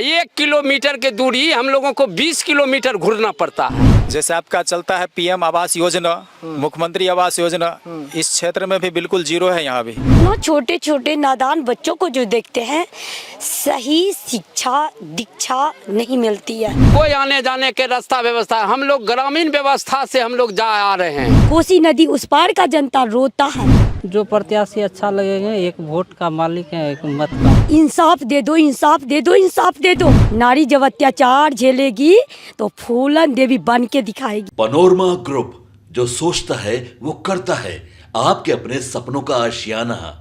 1 kilometre की दूरी हम लोगों को 20 किलोमीटर घूरना पड़ता है। जैसे आपका चलता है पीएम आवास योजना, मुख्यमंत्री आवास योजना, इस क्षेत्र में भी बिल्कुल जीरो है यहाँ भी। छोटे छोटे नादान बच्चों को जो देखते हैं, सही शिक्षा दीक्षा नहीं मिलती है। कोई आने जाने के रास्ता व्यवस्था, हम लोग ग्रामीण व्यवस्था से हम लोग जा आ रहे हैं। कोसी नदी उस पार का जनता रोता है। जो प्रत्याशी अच्छा लगेगा, एक वोट का मालिक है, एक मत का। इंसाफ दे दो, इंसाफ दे दो, इंसाफ दे दो। नारी जब अत्याचार झेलेगी तो फूलन देवी बन के दिखाएगी। पनोरमा ग्रुप, जो सोचता है वो करता है। आपके अपने सपनों का आशियाना।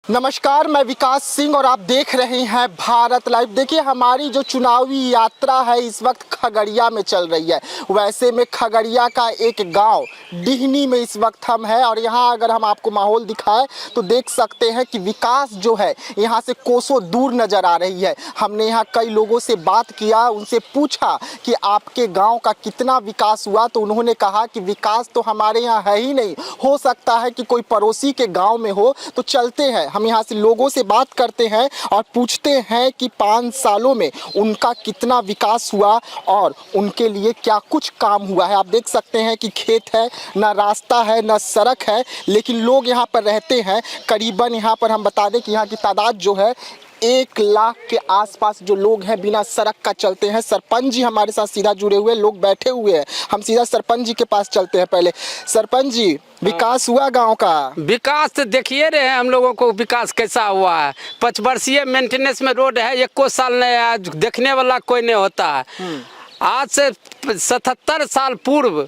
नमस्कार, मैं विकास सिंह और आप देख रहे हैं भारत लाइव। देखिए, हमारी जो चुनावी यात्रा है इस वक्त खगड़िया में चल रही है। वैसे में खगड़िया का एक गांव डिहनी में इस वक्त हम हैं और यहाँ अगर हम आपको माहौल दिखाएं तो देख सकते हैं कि विकास जो है यहाँ से कोसों दूर नज़र आ रही है। हमने यहाँ कई लोगों से बात किया, उनसे पूछा कि आपके गाँव का कितना विकास हुआ, तो उन्होंने कहा कि विकास तो हमारे यहाँ है ही नहीं। हो सकता है कि कोई पड़ोसी के गाँव में हो। तो चलते हैं, हम यहाँ से लोगों से बात करते हैं और पूछते हैं कि 5 सालों में उनका कितना विकास हुआ और उनके लिए क्या कुछ काम हुआ है। आप देख सकते हैं कि खेत है, ना रास्ता है, ना सड़क है, लेकिन लोग यहाँ पर रहते हैं। करीबन यहाँ पर हम बता दें कि यहाँ की तादाद जो है 1 लाख के आसपास जो लोग हैं बिना सड़क का चलते हैं। सरपंच जी हमारे साथ सीधा जुड़े हुए लोग बैठे हुए हैं। हम सीधा सरपंच जी के पास चलते हैं। पहले सरपंच जी, विकास हुआ गांव का? विकास तो देखिए रहे हैं हम लोगों को, विकास कैसा हुआ है। 5 वर्षीय मेंटेनेंस में रोड है, 1 साल नहीं आया, देखने वाला कोई नहीं होता है। आज से 77 साल पूर्व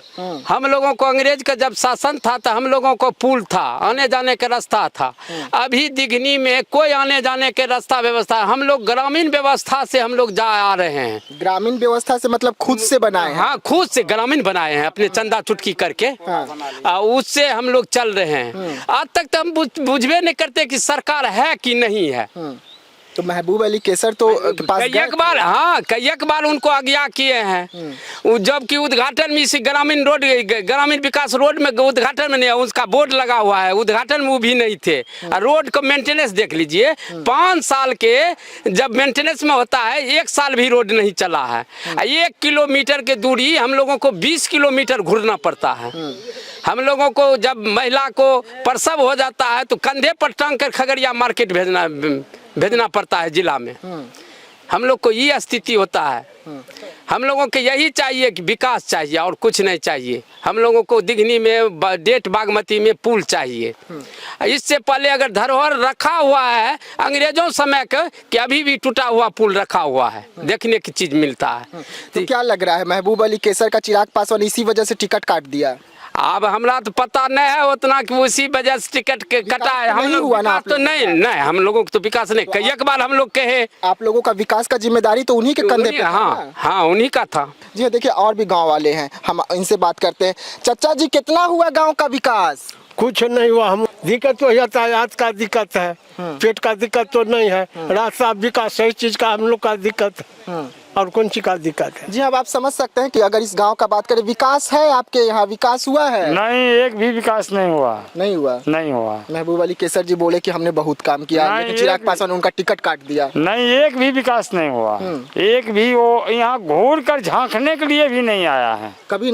हम लोगों को अंग्रेज का जब शासन था तो हम लोगों को पुल था, आने जाने का रास्ता था। अभी दिघनी में कोई आने जाने के रास्ता व्यवस्था, हम लोग ग्रामीण व्यवस्था से हम लोग जा आ रहे हैं। ग्रामीण व्यवस्था से मतलब खुद से बनाए हैं? हाँ, खुद से ग्रामीण बनाए हैं, अपने चंदा चुटकी करके। उससे हम लोग चल रहे हैं। आज तक तो हम बुझबे नहीं करते कि सरकार है कि नहीं है। तो महबूब अली कैसर तो के पास कई बार उनको आज्ञा किए हैं। जबकि उद्घाटन में इसी ग्रामीण रोड, ग्रामीण विकास रोड में उद्घाटन में नहीं, उसका बोर्ड लगा हुआ है, उद्घाटन में वो भी नहीं थे। रोड का मेंटेनेंस देख लीजिए, 5 साल के जब मेंटेनेंस में होता है, 1 साल भी रोड नहीं चला है। 1 किलोमीटर की दूरी हम लोगों को 20 किलोमीटर घूरना पड़ता है। हम लोगों को जब महिला को प्रसव हो जाता है तो कंधे पर टांग कर खगड़िया मार्केट भेजना पड़ता है जिला में। हम लोग को ये स्थिति होता है। हम लोगों को यही चाहिए कि विकास चाहिए और कुछ नहीं चाहिए। हम लोगों को दिघनी में, डेट बागमती में पुल चाहिए। इससे पहले अगर धरोहर रखा हुआ है अंग्रेजों समय का, कि अभी भी टूटा हुआ पुल रखा हुआ है, देखने की चीज मिलता है। तो क्या लग रहा है महबूब अली कैसर का चिराग पासवान इसी वजह से टिकट काट दिया? अब हमरा तो पता नहीं है उतना कि उसी वजह से टिकट कटा है। हम लोग हुआ ना तो नहीं, हम लोगों को तो विकास नहीं। कई बार हम लोग कहे, आप लोगों का विकास का जिम्मेदारी तो उन्हीं के कंधे पे। हाँ, उन्हीं का था। जी देखिए, और भी गांव वाले हैं, हम इनसे बात करते हैं। चाचा जी, कितना हुआ गांव का विकास? कुछ नहीं हुआ। हम दिक्कत तो यातायात का दिक्कत है, पेट का दिक्कत तो नहीं है। रास्ता विकास सही चीज का हम लोग का दिक्कत और कौन सी का दिक्कत है? जी, अब आप समझ सकते हैं कि अगर इस गांव का बात करें, विकास है आपके यहाँ, विकास हुआ है? नहीं, एक भी विकास नहीं हुआ। नहीं हुआ। महबूब अली कैसर जी बोले कि हमने बहुत काम किया, लेकिन चिराग पासवान उनका टिकट काट दिया। नहीं, एक भी विकास नहीं हुआ। एक भी वो यहाँ घूर कर झांकने के लिए भी नहीं आया है। कभी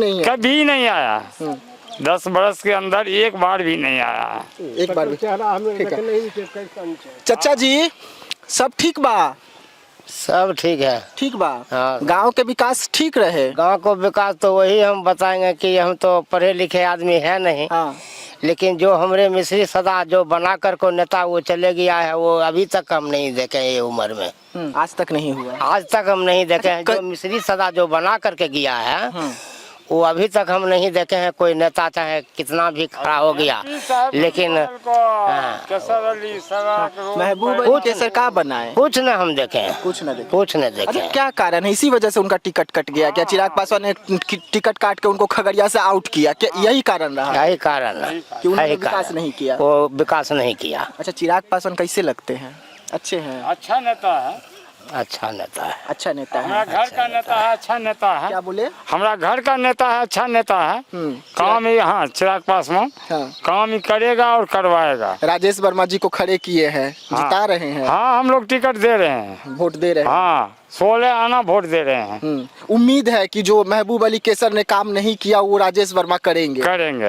नहीं आया। 10 बरस के अंदर एक बार भी नहीं आया है। एक बार भी। चाचा जी, सब ठीक बा? सब ठीक है। ठीक बा। हाँ। गांव के विकास ठीक रहे? गांव को विकास तो वही हम बताएंगे कि हम तो पढ़े लिखे आदमी है नहीं। हाँ। लेकिन जो हमरे मिश्री सदा जो बना कर को नेता वो चले गया है, वो अभी तक हम नहीं देखे ये उम्र में। आज तक नहीं हुआ? आज तक हम नहीं देखे हैं। जो मिश्री सदा जो बना करके गया है वो अभी तक हम नहीं देखे हैं। कोई नेता चाहे कितना भी खड़ा हो गया, लेकिन महबूब अली कैसर का बनाए? कुछ न हम देखे, कुछ न देखे। क्या कारण है? इसी वजह से उनका टिकट कट गया क्या? चिराग पासवान ने टिकट काट के उनको खगड़िया से आउट किया क्या? यही कारण रहा? यही कारण है कि उन्होंने विकास नहीं किया। वो विकास नहीं किया। अच्छा, चिराग पासवान कैसे लगते हैं? अच्छे हैं? अच्छा नेता है। अच्छा नेता है। अच्छा नेता है। हमारा घर का नेता है, अच्छा नेता है। क्या बोले? हमारा घर का नेता है, अच्छा नेता है। काम ही, हाँ, चिराग पासवान काम ही करेगा और करवाएगा। राजेश वर्मा जी को खड़े किए हैं, जिता रहे हैं। हाँ, हम लोग टिकट दे रहे हैं, वोट दे रहे हैं। हाँ, 16 आना वोट दे रहे हैं। उम्मीद है कि जो महबूब अली कैसर ने काम नहीं किया वो राजेश वर्मा करेंगे।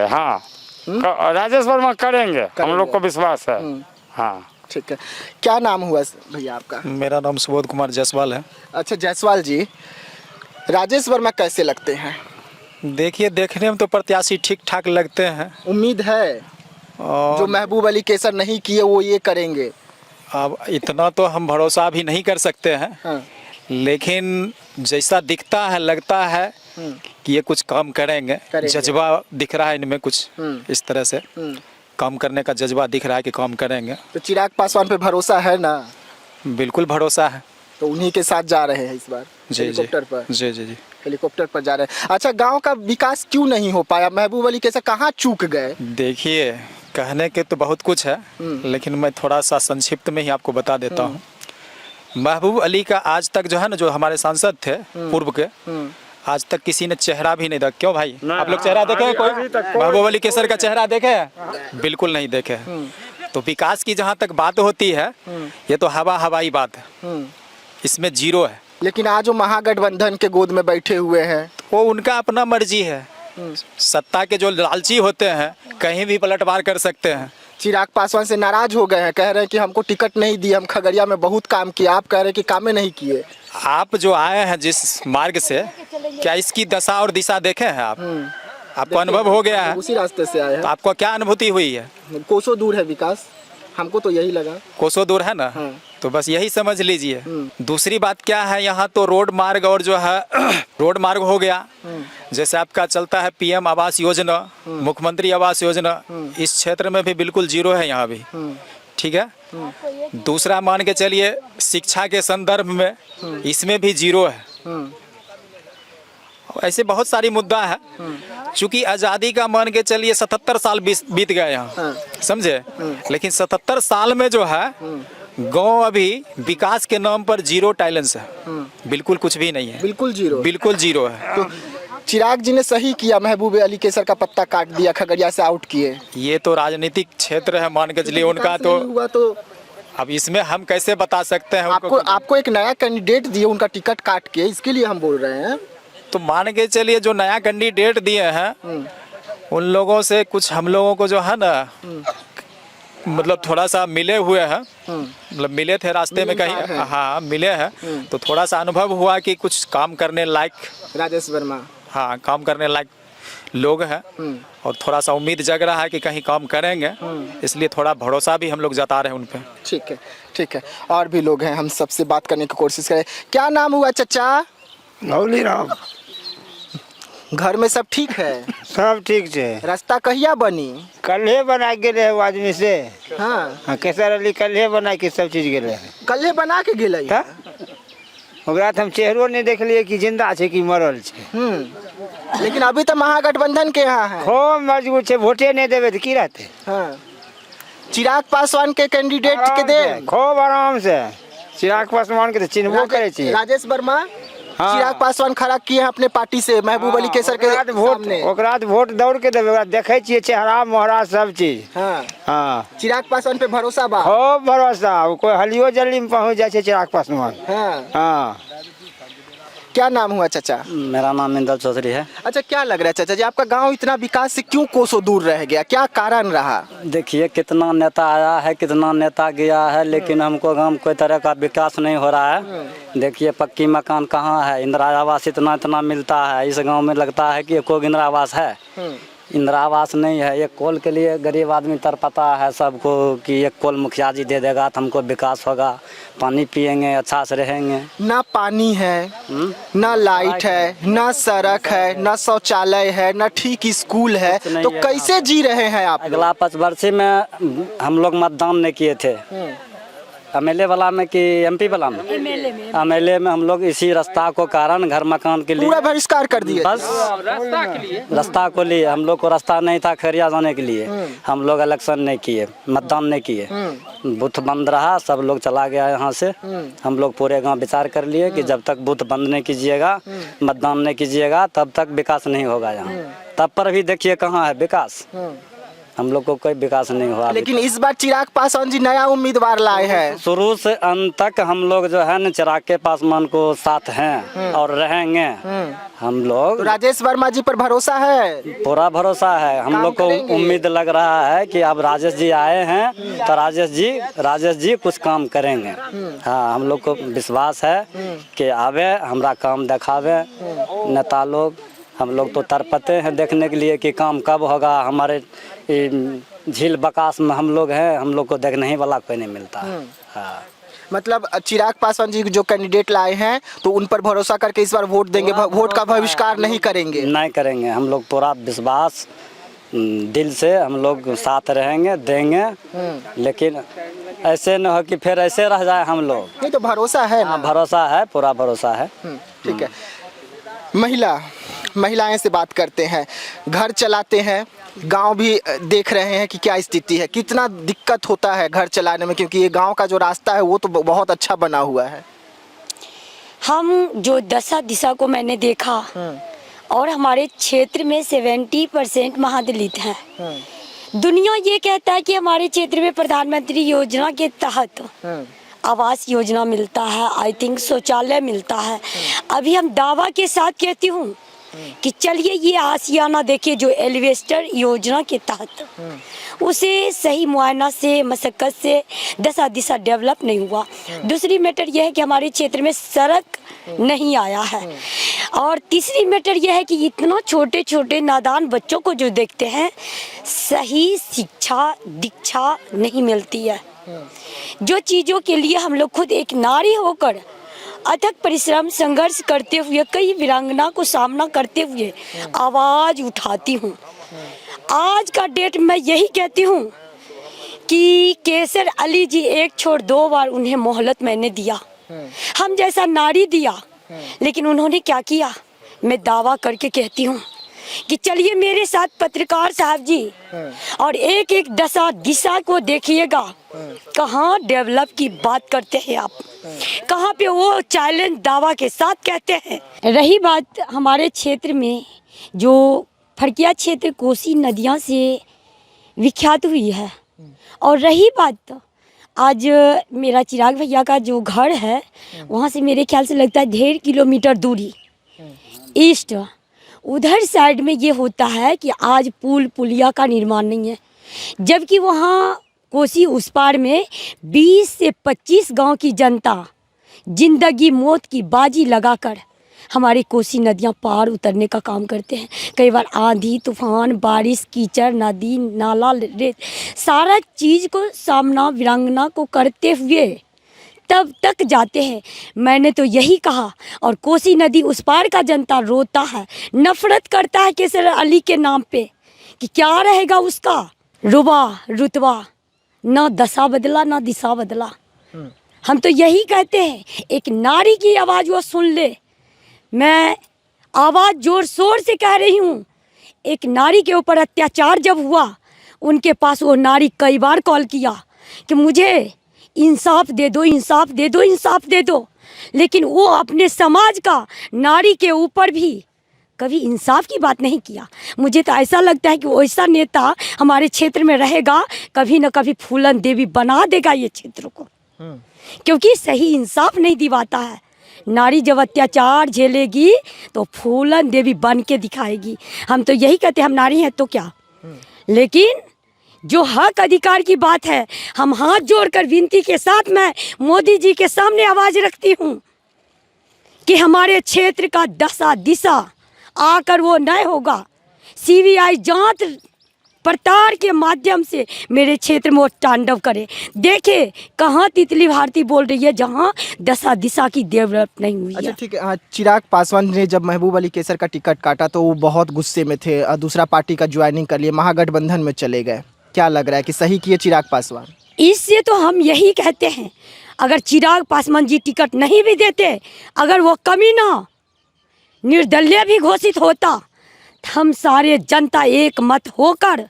हाँ, राजेश वर्मा करेंगे, हम लोग को विश्वास है। हाँ, ठीक है। क्या नाम हुआ भैया आपका? मेरा नाम सुबोध कुमार जायसवाल है। अच्छा जायसवाल जी, राजेश वर्मा कैसे लगते हैं? देखिए, देखने में तो प्रत्याशी ठीक ठाक लगते हैं। उम्मीद है और जो महबूब अली कैसर नहीं किए वो ये करेंगे। अब इतना तो हम भरोसा भी नहीं कर सकते हैं, लेकिन जैसा दिखता है, लगता है कि ये कुछ काम करेंगे। जज्बा दिख रहा है इनमें कुछ इस तरह से, काम करने का जज्बा दिख रहा है कि काम करेंगे। तो चिराग पासवान पे भरोसा है ना? बिल्कुल भरोसा है। तो उन्हीं के साथ जा रहे हैं इस बार हेलीकॉप्टर पर। जी जी जी, हेलीकॉप्टर पर जा रहे हैं। अच्छा, गांव का विकास क्यों नहीं हो पाया? महबूब अली कैसे कहाँ चूक गए? देखिए, कहने के तो बहुत कुछ है, लेकिन मैं थोड़ा सा संक्षिप्त में ही आपको बता देता हूँ। महबूब अली का आज तक जो है ना, जो हमारे सांसद थे पूर्व के, आज तक किसी ने चेहरा भी नहीं देखा। क्यों भाई, आप लोग चेहरा देखे हैं? कोई महबूब अली कैसर का चेहरा देखे हैं? बिल्कुल नहीं देखे। तो विकास की जहाँ तक बात होती है, ये तो हवाई बात है, इसमें जीरो है। लेकिन आज वो महागठबंधन के गोद में बैठे हुए हैं। वो उनका अपना मर्जी है। सत्ता के जो लालची होते हैं कहीं भी पलटवार कर सकते हैं। चिराग पासवान से नाराज हो गए हैं, कह रहे हैं कि हमको टिकट नहीं दी, हम खगड़िया में बहुत काम किया। आप कह रहे हैं कि कामें नहीं किए। आप जो आए हैं जिस मार्ग से, क्या इसकी दशा और दिशा देखे हैं आप? आपको अनुभव हो गया है? उसी रास्ते से आए हैं। तो आपको क्या अनुभूति हुई है? कोसों दूर है विकास, हमको तो यही लगा। कोसों दूर है ना? तो बस यही समझ लीजिए। दूसरी बात क्या है, यहाँ तो रोड मार्ग और जो है रोड मार्ग हो गया। जैसे आपका चलता है पीएम आवास योजना, मुख्यमंत्री आवास योजना, इस क्षेत्र में भी बिल्कुल जीरो है यहाँ भी। ठीक है। दूसरा मान के चलिए, शिक्षा के संदर्भ में इसमें भी जीरो है। ऐसे बहुत सारी मुद्दा है। चूंकि आज़ादी का मान के चलिए 77 साल बीत गए यहाँ, समझे। लेकिन 77 साल में जो है गांव अभी विकास के नाम पर जीरो टाइलेंस है, बिल्कुल कुछ भी नहीं है। बिल्कुल जीरो, बिल्कुल जीरो है। तो चिराग जी ने सही किया, महबूब अली कैसर का पत्ता काट दिया, खगड़िया से आउट किए। ये तो राजनीतिक क्षेत्र है, मान के चलिए उनका तो हुआ। तो अब इसमें हम कैसे बता सकते हैं? आपको एक नया कैंडिडेट दिए, उनका टिकट काट के, इसके लिए हम बोल रहे हैं। तो मान के चलिए जो नया कैंडिडेट दिए हैं उन लोगों से कुछ हम लोगों को जो है ना, मतलब थोड़ा सा मिले हुए हैं, मतलब मिले थे रास्ते में कहीं, हाँ मिले हैं। तो थोड़ा सा अनुभव हुआ कि कुछ काम करने लायक राजेश वर्मा, हाँ काम करने लायक लोग हैं, और थोड़ा सा उम्मीद जग रहा है कि कहीं काम करेंगे, इसलिए थोड़ा भरोसा भी हम लोग जता रहे हैं उन पे। ठीक है, ठीक है। और भी लोग हैं, हम सबसे बात करने की कोशिश करें। क्या नाम हुआ चचा? नौली राम। घर में सब ठीक है? सब ठीक है। रास्ता कहिया बनी? कल्हे बना गेले वो आदमी से। हाँ, कैसर अली कल्हे बना के सब चीज गेले। कल्हे बना के गेले। ओकरा हम चेहरो नहीं देख लिए कि जिंदा है कि मरल है। लेकिन अभी तो महागठबंधन के यहाँ है। खूब मजबूत है, वोटे नहीं देवे तो की रहते। हाँ, चिराग पासवान के कैंडिडेट के दे खूब आराम से। चिराग पासवान के तो चिन्हबो करे छी। राजेश वर्मा चिराग पासवान खड़ा किए हैं अपने पार्टी से महबूब अली कैसर के सामने। वोट दौड़ के देवे, देखे छिए चेहरा मोहरा सब चीज। हाँ, हाँ, चिराग पासवान पे भरोसा बा। खूब भरोसा। कोई हलियो जल्दी में पहुंच जाए चिराग पासवान। हाँ, हाँ। क्या नाम हुआ चचा? मेरा नाम इंदल चौधरी है। अच्छा, क्या लग रहा है चाचा जी, आपका गांव इतना विकास से क्यों कोसों दूर रह गया? क्या कारण रहा? देखिए, कितना नेता आया है, कितना नेता गया है, लेकिन हमको गांव कोई तरह का विकास नहीं हो रहा है। देखिए, पक्की मकान कहाँ है, इंदिरा आवास इतना मिलता है। इस गांव में लगता है कि एको इंदिरा आवास है, इंदिरा आवास नहीं है। एक कॉल के लिए गरीब आदमी तरपता है सबको कि एक कॉल मुखिया जी दे देगा तो हमको विकास होगा, पानी पिएंगे, अच्छा से रहेंगे। ना पानी है, ना लाइट है, ना सड़क है, ना शौचालय है, ना ठीक स्कूल है, तो कैसे जी रहे हैं आप? अगला 5 वर्ष में हम लोग मतदान नहीं किए थे, एमएलए वाला में कि एमपी वाला में? एमएलए में हम लोग इसी रास्ता को कारण घर मकान के लिए पूरा बहिष्कार कर दिए। बस रास्ता को लिए, हम लोग को रास्ता नहीं था खैरिया जाने के लिए, हम लोग इलेक्शन नहीं किए, मतदान नहीं किए, बूथ बंद रहा, सब लोग चला गया यहाँ से। हम लोग पूरे गांव विचार कर लिए कि जब तक बूथ बंद नहीं कीजिएगा, मतदान नहीं कीजिएगा, तब तक विकास नहीं होगा यहाँ। तब पर भी देखिए कहाँ है विकास, हम लोग को कोई विकास नहीं हुआ। लेकिन इस बार चिराग पासवान जी नया उम्मीदवार लाए हैं। शुरू से अंत तक हम लोग जो है न चिराग के पासवान को साथ हैं और रहेंगे हम लोग। तो राजेश वर्मा जी पर भरोसा है? पूरा भरोसा है, हम लोग को उम्मीद लग रहा है कि अब राजेश जी आए हैं तो राजेश जी कुछ काम करेंगे। हाँ, हम लोग को विश्वास है कि आवे हमरा काम दिखावे नेता लोग। हम लोग तो तरपते हैं देखने के लिए कि काम कब होगा। हमारे झील बकास में हम लोग हैं, हम लोग को देखने ही वाला कोई नहीं मिलता। हाँ, मतलब चिराग पासवान जी जो कैंडिडेट लाए हैं तो उन पर भरोसा करके इस बार वोट देंगे, वोट का बहिष्कार नहीं करेंगे? नहीं करेंगे, हम लोग पूरा विश्वास दिल से हम लोग साथ रहेंगे, देंगे। लेकिन ऐसे न हो कि फिर ऐसे रह जाए हम लोग। नहीं तो भरोसा है ना? भरोसा है, पूरा भरोसा है। ठीक है। महिलाएं से बात करते हैं, घर चलाते हैं, गांव भी देख रहे हैं कि क्या स्थिति है, कितना दिक्कत होता है घर चलाने में, क्योंकि ये गांव का जो रास्ता है वो तो बहुत अच्छा बना हुआ है। हम जो दशा दिशा को मैंने देखा और हमारे क्षेत्र में 70% महादलित हैं। दुनिया ये कहता है कि हमारे क्षेत्र में प्रधानमंत्री योजना के तहत आवास योजना मिलता है, आई थिंक शौचालय मिलता है। अभी हम दावा के साथ कहती हूँ कि चलिए ये आसियाना देखिए जो एलिवेस्टर योजना के तहत उसे सही मुआयना से मशक्कत से दशा दिशा डेवलप नहीं हुआ। दूसरी मैटर यह है कि हमारे क्षेत्र में सड़क नहीं आया है। और तीसरी मैटर यह है कि इतना छोटे छोटे नादान बच्चों को जो देखते हैं सही शिक्षा दीक्षा नहीं मिलती है। जो चीज़ों के लिए हम लोग खुद एक नारी होकर अथक परिश्रम संघर्ष करते हुए कई वीरांगना को सामना करते हुए आवाज उठाती हूँ। आज का डेट मैं यही कहती हूँ कि केसर अली जी एक छोड़ दो बार उन्हें मोहलत मैंने दिया, हम जैसा नारी दिया, लेकिन उन्होंने क्या किया। मैं दावा करके कहती हूँ कि चलिए मेरे साथ पत्रकार साहब जी और एक एक दशा दिशा को देखिएगा, कहाँ डेवलप की बात करते हैं आप, कहाँ पे वो चैलेंज दावा के साथ कहते हैं। रही बात हमारे क्षेत्र में जो फड़किया क्षेत्र कोसी नदियाँ से विख्यात हुई है, और रही बात आज मेरा चिराग भैया का जो घर है वहाँ से मेरे ख्याल से लगता है 1.5 किलोमीटर दूरी ईस्ट, उधर साइड में ये होता है कि आज पुल पुलिया का निर्माण नहीं है, जबकि वहाँ कोसी उस पार में 20 से 25 गांव की जनता जिंदगी मौत की बाजी लगाकर हमारी कोसी नदियाँ पार उतरने का काम करते हैं। कई बार आंधी तूफान बारिश कीचड़ नदी नाला रेत सारा चीज़ को सामना वीरांगना को करते हुए तब तक जाते हैं। मैंने तो यही कहा, और कोसी नदी उस पार का जनता रोता है, नफरत करता है केसर अली के नाम पे कि क्या रहेगा उसका रुतबा, ना दशा बदला ना दिशा बदला। हम तो यही कहते हैं एक नारी की आवाज़ वो सुन ले। मैं आवाज़ जोर शोर से कह रही हूँ, एक नारी के ऊपर अत्याचार जब हुआ उनके पास वो नारी कई बार कॉल किया कि मुझे इंसाफ दे दो, इंसाफ दे दो, इंसाफ दे दो, लेकिन वो अपने समाज का नारी के ऊपर भी कभी इंसाफ की बात नहीं किया। मुझे तो ऐसा लगता है कि वैसा नेता हमारे क्षेत्र में रहेगा कभी न कभी फूलन देवी बना देगा ये क्षेत्र को, क्योंकि सही इंसाफ नहीं दिवाता है। नारी जब अत्याचार झेलेगी तो फूलन देवी बन के दिखाएगी। हम तो यही कहते हैं हम नारी हैं तो क्या, लेकिन जो हक अधिकार की बात है हम हाथ जोड़कर विनती के साथ मैं मोदी जी के सामने आवाज़ रखती हूँ कि हमारे क्षेत्र का दशा दिशा आकर वो न होगा, सीबीआई जांच पड़ताल के माध्यम से मेरे क्षेत्र में वो तांडव करे। देखे कहाँ तितली भारती बोल रही है जहाँ दशा दिशा की डेवलप नहीं हुई है। अच्छा ठीक है, चिराग पासवान ने जब महबूब अली कैसर का टिकट काटा तो वो बहुत गुस्से में थे, दूसरा पार्टी का ज्वाइनिंग कर लिए, महागठबंधन में चले गए। क्या लग रहा है कि सही किए चिराग पासवान? इससे तो हम यही कहते हैं अगर चिराग पासवान जी टिकट नहीं भी देते, अगर वो कमीना निर्दलीय भी घोषित होता, तो हम सारे जनता एक मत होकर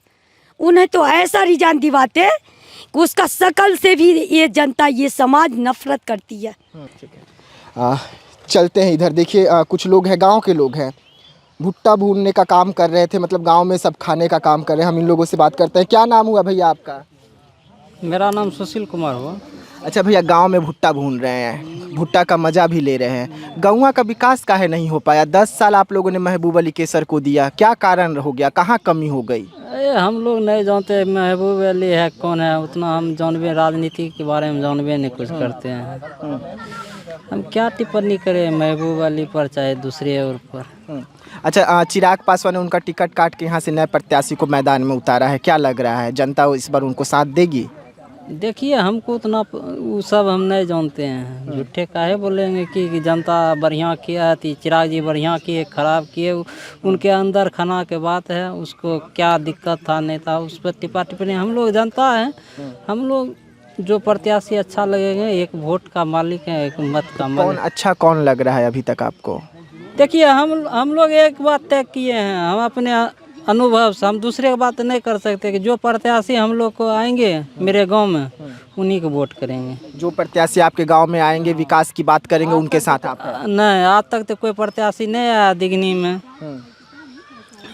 उन्हें तो ऐसा रिजाइन दिवाते कि उसका शकल से भी ये जनता, ये समाज नफरत करती है। चलते हैं इधर। देखिए कुछ लोग हैं, गांव के लोग हैं, भुट्टा भूनने का काम कर रहे थे, मतलब गांव में सब खाने का काम कर रहे हैं। हम इन लोगों से बात करते हैं। क्या नाम हुआ भैया आपका? मेरा नाम सुशील कुमार हुआ। अच्छा भैया, गांव में भुट्टा भून रहे हैं, भुट्टा का मज़ा भी ले रहे हैं। गौवा का विकास काहे नहीं हो पाया? 10 साल आप लोगों ने महबूब अली कैसर को दिया, क्या कारण हो गया, कहाँ कमी हो गई? हम लोग नहीं जानते महबूब अली है कौन है, उतना हम जानबे, राजनीति के बारे में जानबे नहीं कुछ करते हैं। हम क्या टिप्पणी करें महबूब अली पर चाहे दूसरे और पर। अच्छा चिराग पासवान ने उनका टिकट काट के यहाँ से नए प्रत्याशी को मैदान में उतारा है, क्या लग रहा है जनता इस बार उनको साथ देगी? देखिए हमको उतना वो सब हम नहीं जानते हैं, झूठे काहे बोलेंगे कि जनता बढ़िया किया है, चिराग जी बढ़िया किए खराब किए, उनके अंदर खाना के बात है, उसको क्या दिक्कत था नहीं था उस पर टिप्पा टिप्पणी हम लोग जनता है। हम लोग जो प्रत्याशी अच्छा लगेगा, एक वोट का मालिक है, एक मत का मालिक। कौन अच्छा कौन लग रहा है अभी तक आपको? देखिए हम लोग एक बात तय किए हैं, हम अपने अनुभव से, हम दूसरे की बात नहीं कर सकते कि जो प्रत्याशी हम लोग को आएंगे मेरे गांव में उन्हीं को वोट करेंगे। जो प्रत्याशी आपके गांव में आएंगे विकास की बात करेंगे उनके साथ आप? नहीं, आज तक तो कोई प्रत्याशी नहीं आया दिगनी में।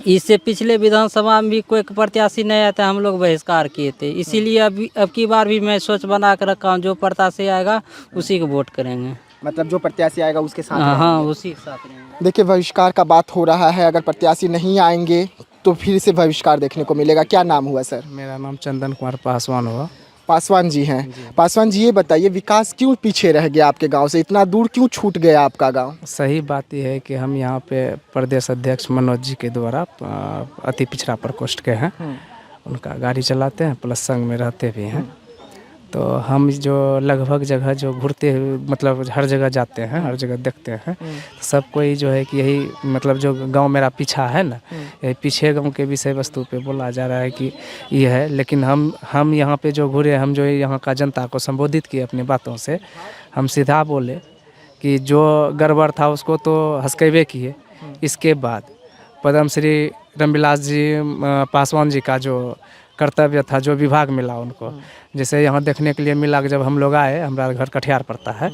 इससे पिछले विधानसभा में भी कोई प्रत्याशी नहीं आया था, हम लोग बहिष्कार किए थे। इसीलिए अब की बार भी मैं सोच बना कर रखा हूँ, जो प्रत्याशी आएगा उसी को वोट करेंगे। मतलब जो प्रत्याशी आएगा उसके साथ? हाँ, उसी के साथ रहेंगे। देखिए बहिष्कार का बात हो रहा है, अगर प्रत्याशी नहीं आएंगे तो फिर से बहिष्कार देखने को मिलेगा। क्या नाम हुआ सर? मेरा नाम चंदन कुमार पासवान हुआ। पासवान जी हैं। पासवान जी ये बताइए, विकास क्यों पीछे रह गया आपके गांव से, इतना दूर क्यों छूट गया आपका गांव? सही बात यह है कि हम यहाँ पे प्रदेश अध्यक्ष मनोज जी के द्वारा अति पिछड़ा प्रकोष्ठ के हैं, उनका गाड़ी चलाते हैं प्लस संघ में रहते भी हैं। तो हम जो लगभग जगह जो घूरते मतलब हर जगह जाते हैं, हर जगह देखते हैं, तो सब कोई जो है कि यही मतलब जो गांव मेरा पीछा है ना, यही पीछे गांव के विषय वस्तु पे बोला जा रहा है कि ये है। लेकिन हम यहाँ पे जो घूरे, हम जो यहाँ का जनता को संबोधित किए अपनी बातों से, हम सीधा बोले कि जो गड़बड़ था उसको तो हस्कैबे किए। इसके बाद पद्मश्री रामविलास जी पासवान जी का जो कर्तव्य था, जो विभाग मिला उनको, जैसे यहाँ देखने के लिए मिला कि जब हम लोग आए, हमारा घर कटिहार पड़ता है,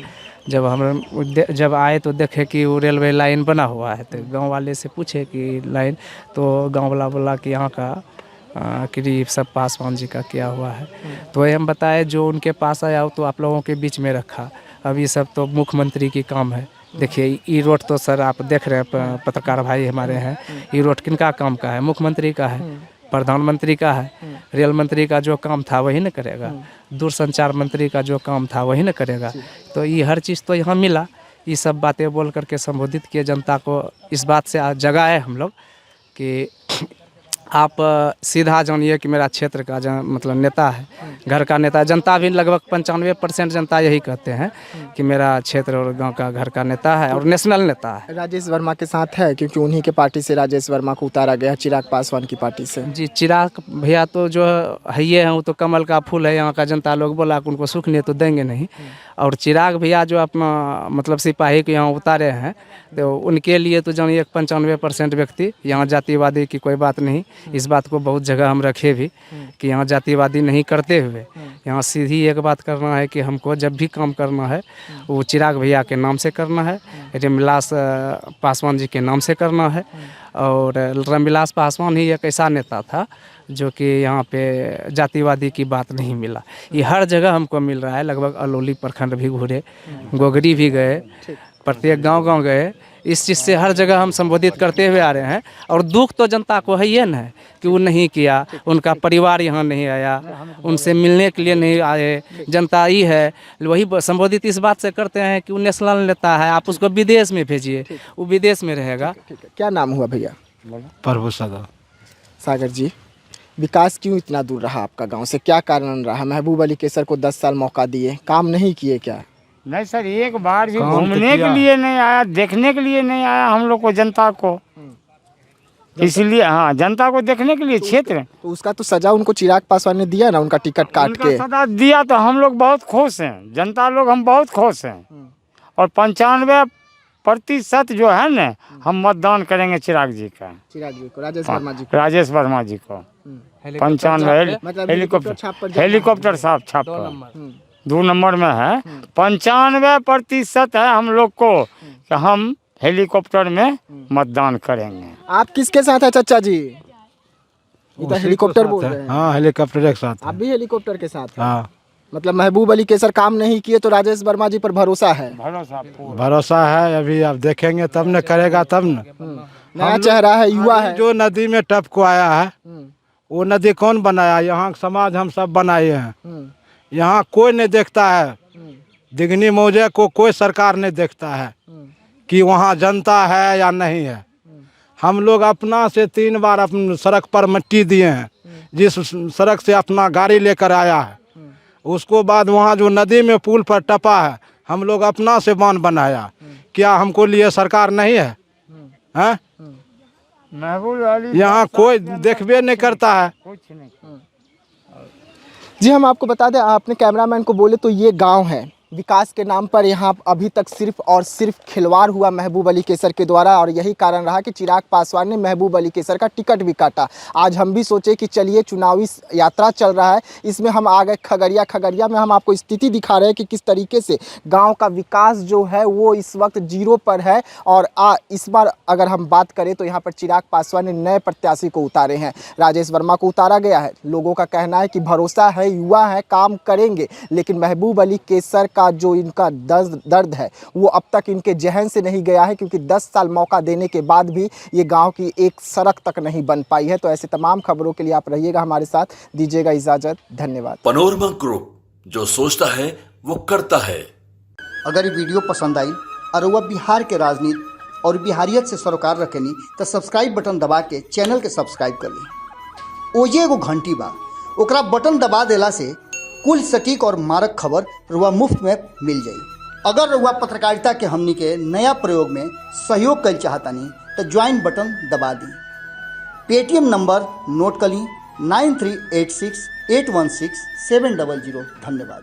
जब आए तो देखे कि वो रेलवे लाइन बना हुआ है, तो गांव वाले से पूछे कि लाइन, तो गांव वाला बोला कि यहाँ का करीब सब पासवान जी का किया हुआ है। तो वही हम बताए जो उनके पास आया हो तो आप लोगों के बीच में रखा, अब ये सब तो मुख्यमंत्री की काम है। देखिए ये रोड तो सर आप देख रहे हैं, पत्रकार भाई हमारे हैं, ये रोड किनका काम का है? मुख्यमंत्री का है, प्रधानमंत्री का है। रेल मंत्री का जो काम था वही न करेगा, दूरसंचार मंत्री का जो काम था वही न करेगा। तो ये हर चीज़ तो यहाँ मिला। ये सब बातें बोल करके संबोधित किए जनता को, इस बात से आज जगाए हम लोग कि आप सीधा जानिए कि मेरा क्षेत्र का मतलब नेता है, घर का नेता है। जनता भी लगभग 95% जनता यही कहते हैं कि मेरा क्षेत्र और गांव का घर का नेता है और नेशनल नेता है। राजेश वर्मा के साथ है, क्योंकि उन्हीं के पार्टी से राजेश वर्मा को उतारा गया, चिराग पासवान की पार्टी से। जी, चिराग भैया तो जो है ये हैं, वो तो कमल का फूल है। यहाँ का जनता लोग बोला कि उनको सुख नहीं तो देंगे नहीं। और चिराग भैया जो अपना मतलब सिपाही को यहाँ उतारे हैं, तो उनके लिए तो जानिए 95% व्यक्ति, यहाँ जातिवादी की कोई बात नहीं। इस बात को बहुत जगह हम रखे भी कि यहाँ जातिवादी नहीं करते हुए यहाँ सीधी एक बात करना है कि हमको जब भी काम करना है वो चिराग भैया के नाम से करना है, रामविलास पासवान जी के नाम से करना है। और रामविलास पासवान ही एक ऐसा नेता था जो कि यहाँ पे जातिवादी की बात नहीं मिला। ये हर जगह हमको मिल रहा है। लगभग अलौली प्रखंड भी घूरे, गोगरी भी गए, प्रत्येक गांव गए। इस चीज़ से हर जगह हम संबोधित करते हुए आ रहे हैं। और दुख तो जनता को है ये न है कि वो नहीं किया, उनका परिवार यहाँ नहीं आया, उनसे मिलने के लिए नहीं आए। जनता ही है वही संबोधित इस बात से करते हैं कि वो नेशनल नेता है, आप उसको विदेश में भेजिए, वो विदेश में रहेगा। क्या नाम हुआ भैया? प्रभु सागर। सागर जी, विकास क्यों इतना दूर रहा आपका गांव से, क्या कारण रहा? महबूब अली कैसर को 10 साल मौका दिए, काम नहीं किए क्या? नहीं सर, एक बार भी घूमने के लिए नहीं आया, देखने के लिए नहीं आया हम लोग को, जनता को। इसलिए हाँ, जनता को देखने के लिए क्षेत्र। तो उसका तो सजा उनको चिराग पासवान ने दिया ना, उनका टिकट काट उनका के। सजा दिया तो हम लोग बहुत खुश हैं, जनता लोग हम बहुत खुश हैं। और 95% जो है ना, हम मतदान करेंगे चिराग जी का, चिराग जी को, राजेश वर्मा जी को। राजेश वर्मा जी को। 95 मतलब हेलीकॉप्टर साहब छाप पर 2 नंबर में है। 95% है हम लोग को कि हम हेलीकॉप्टर में मतदान करेंगे। आप किसके साथ है चाचा जी? इधर हेलीकॉप्टर बोल रहे हैं। हाँ, हेलीकॉप्टर के साथ। आप भी हेलीकॉप्टर के साथ हैं? हाँ, मतलब महबूब अली केसर काम नहीं किए तो राजेश वर्मा जी पर भरोसा है? भरोसा है। अभी आप देखेंगे तब न करेगा तब न। नया चेहरा है, युवा है। जो नदी में टप को आया है वो नदी कौन बनाया? यहाँ समाज हम सब बनाए हैं। यहाँ कोई नहीं देखता है, दिगनी मौजे को कोई सरकार नहीं देखता है कि वहाँ जनता है या नहीं है। हम लोग अपना से 3 बार अपने सड़क पर मिट्टी दिए हैं, जिस सड़क से अपना गाड़ी लेकर आया है। उसको बाद वहाँ जो नदी में पुल पर टपा है, हम लोग अपना से बांध बनाया। क्या हमको लिए सरकार नहीं है? हैं? यहाँ कोई देखबे नहीं करता है। जी हम आपको बता दें, आपने कैमरामैन को बोले तो ये गांव है, विकास के नाम पर यहाँ अभी तक सिर्फ और सिर्फ खिलवाड़ हुआ महबूब अली केसर के द्वारा। और यही कारण रहा कि चिराग पासवान ने महबूब अली केसर का टिकट भी काटा। आज हम भी सोचे कि चलिए चुनावी यात्रा चल रहा है, इसमें हम आ गए खगड़िया। खगड़िया में हम आपको स्थिति दिखा रहे हैं कि किस तरीके से गांव का विकास जो है वो इस वक्त 0 पर है। और इस बार अगर हम बात करें तो यहाँ पर चिराग पासवान ने नए प्रत्याशी को उतारे हैं, राजेश वर्मा को उतारा गया है। लोगों का कहना है कि भरोसा है, युवा है, काम करेंगे। लेकिन महबूब अली केसर का जो इनका दर्द है वो अब तक इनके जहन से नहीं गया है, क्योंकि 10 साल मौका देने के बाद भी ये गांव की एक सड़क तक नहीं बन पाई है। तो ऐसे तमाम खबरों के लिए आप रहिएगा हमारे साथ, दीजिएगा इजाजत, धन्यवाद। पनोरमा ग्रुप, जो सोचता है वो करता है। अगर ये वीडियो पसंद आई और वह बिहार के राजनीति और बिहारियत से सरोकार रखेनी तो सब्सक्राइब बटन दबा के चैनल के सब्सक्राइब कर ली। ओजे एगो घंटी बा, ओकरा बटन दबा देला से कुल सटीक और मारक खबर रुआ मुफ्त में मिल जाई। अगर रुआ पत्रकारिता के हमनी के नया प्रयोग में सहयोग कर चाहतानी तो ज्वाइन बटन दबा दी। पेटीएम नंबर नोट कर ली 9386816700। धन्यवाद।